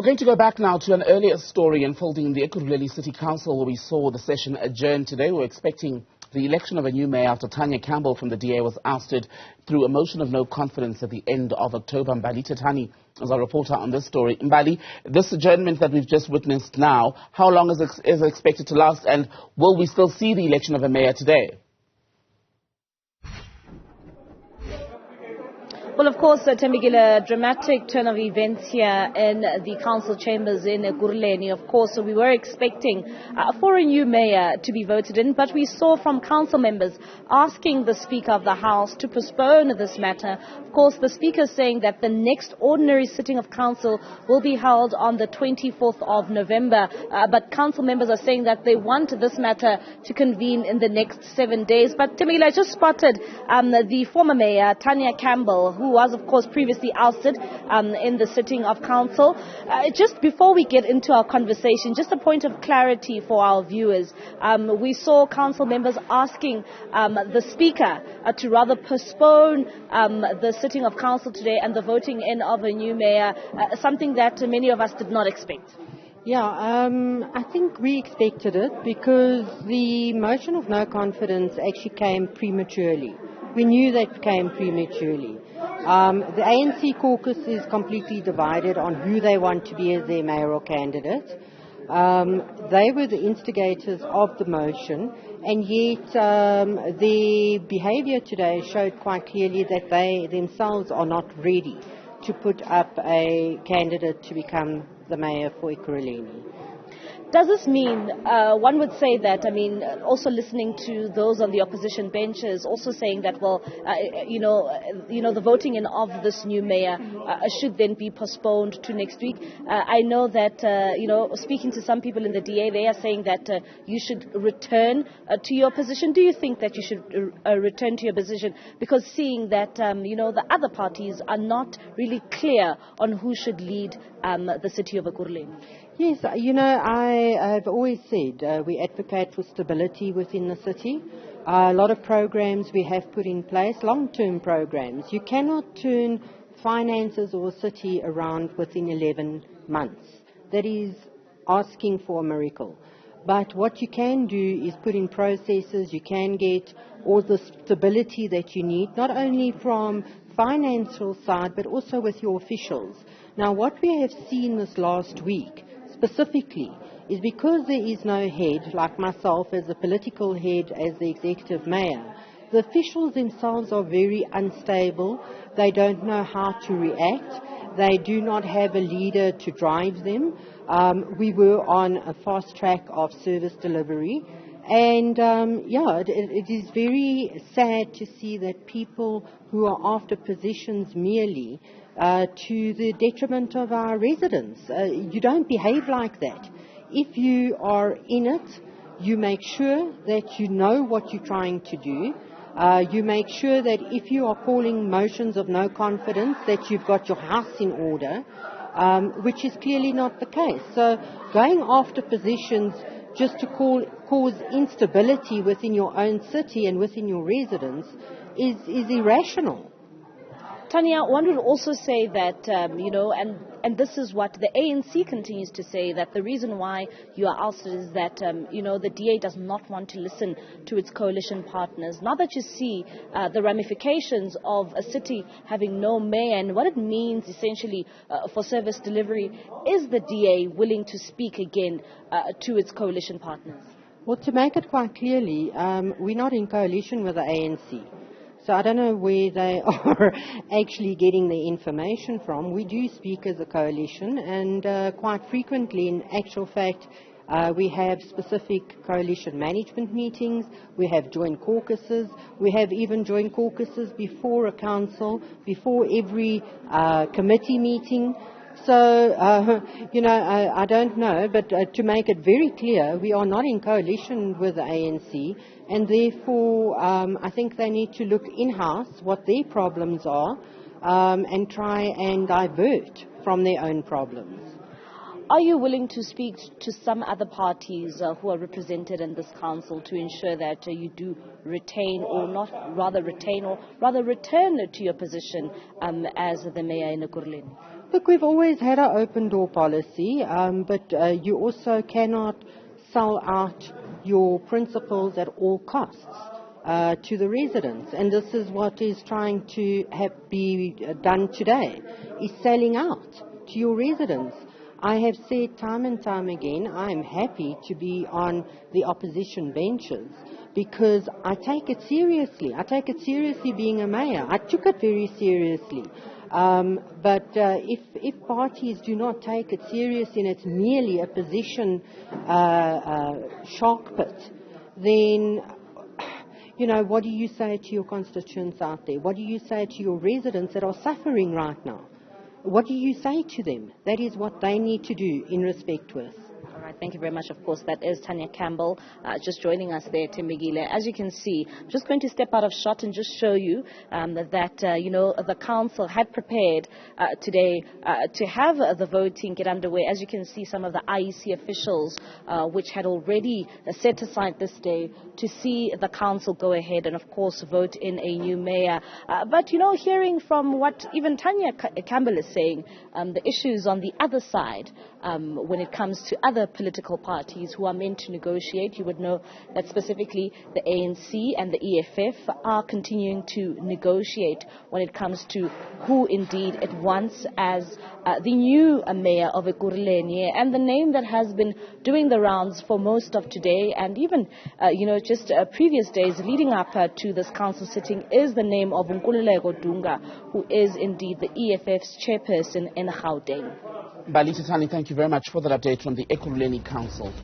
We're going to go back now to an earlier story unfolding in the Ekurhuleni City Council, where we saw the session adjourned today. We're expecting the election of a new mayor after Tania Campbell from the DA was ousted through a motion of no confidence at the end of October. Mbali Thethani is our reporter on this story. Mbali, this adjournment that we've just witnessed now, how long is it expected to last, and will we still see the election of a mayor today? Well, of course, Tembigile, a dramatic turn of events here in the council chambers in Ekurhuleni. Of course, so we were expecting for a new mayor to be voted in, but we saw from council members asking the Speaker of the House to postpone this matter. Of course, the Speaker saying that the next ordinary sitting of council will be held on the 24th of November, but council members are saying that they want this matter to convene in the next 7 days. But Tembigile, I just spotted the former mayor, Tania Campbell, who was, of course, previously ousted in the sitting of council. Just before we get into our conversation, just a point of clarity for our viewers. We saw council members asking the Speaker to rather postpone the sitting of council today and the voting in of a new mayor, something that many of us did not expect. Yeah, I think we expected it because the motion of no confidence actually came prematurely. We knew that came prematurely. The ANC caucus is completely divided on who they want to be as their mayoral candidate. They were the instigators of the motion, and yet their behavior today showed quite clearly that they themselves are not ready to put up a candidate to become the mayor for Ekurhuleni. Does this mean, one would say that, also listening to those on the opposition benches, also saying that, well, the voting in of this new mayor should then be postponed to next week. I know that, speaking to some people in the DA, they are saying that you should return to your position. Do you think that you should return to your position? Because seeing that, the other parties are not really clear on who should lead the city of Ekurhuleni. Yes, I have always said we advocate for stability within the city. A lot of programs we have put in place, long-term programs. You cannot turn finances or a city around within 11 months. That is asking for a miracle. But what you can do is put in processes. You can get all the stability that you need, not only from financial side, but also with your officials. Now, what we have seen this last week, specifically, is because there is no head, like myself as a political head, as the executive mayor, the officials themselves are very unstable. They don't know how to react. They do not have a leader to drive them. We were on a fast track of service delivery. And, it is very sad to see that people who are after positions merely to the detriment of our residents. You don't behave like that. If you are in it, you make sure that you know what you're trying to do. You make sure that if you are calling motions of no confidence, that you've got your house in order, which is clearly not the case. So going after positions just to cause instability within your own city and within your residents is irrational. Tania, one would also say that, and this is what the ANC continues to say, that the reason why you are ousted is that, the DA does not want to listen to its coalition partners. Now that you see the ramifications of a city having no mayor and what it means essentially for service delivery, is the DA willing to speak again to its coalition partners? Well, to make it quite clearly, we're not in coalition with the ANC. So I don't know where they are actually getting the information from. We do speak as a coalition, and quite frequently, in actual fact, we have specific coalition management meetings. We have joint caucuses. We have even joint caucuses before a council, before every committee meeting. So, I don't know, but to make it very clear, we are not in coalition with the ANC, and therefore I think they need to look in-house what their problems are and try and divert from their own problems. Are you willing to speak to some other parties who are represented in this council to ensure that you do retain or rather return to your position as the mayor in Ekurhuleni? Look, we've always had an open door policy, but you also cannot sell out your principles at all costs to the residents. And this is what is trying to be done today, is selling out to your residents. I have said time and time again, I am happy to be on the opposition benches because I take it seriously. I take it seriously being a mayor. I took it very seriously. But if parties do not take it seriously and it's merely a position shark pit, then, you know, what do you say to your constituents out there? What do you say to your residents that are suffering right now? What do you say to them? That is what they need to do in respect to us. All right, thank you very much. Of course, that is Tania Campbell just joining us there, Timbigile. As you can see, I'm just going to step out of shot and just show you that, you know, the council had prepared today to have the voting get underway. As you can see, some of the IEC officials which had already set aside this day to see the council go ahead and, of course, vote in a new mayor. But, you know, hearing from what even Tania Campbell is saying, the issues on the other side when it comes to other political parties who are meant to negotiate, you would know that specifically the ANC and the EFF are continuing to negotiate when it comes to who indeed it wants as the new mayor of Ekurhuleni, and the name that has been doing the rounds for most of today and even you know, just previous days leading up to this council sitting is the name of Nkululeko Dunga, who is indeed the EFF's chairperson in Gauteng. Mbali, Thethani, thank you very much for that update from the Ekurhuleni Council.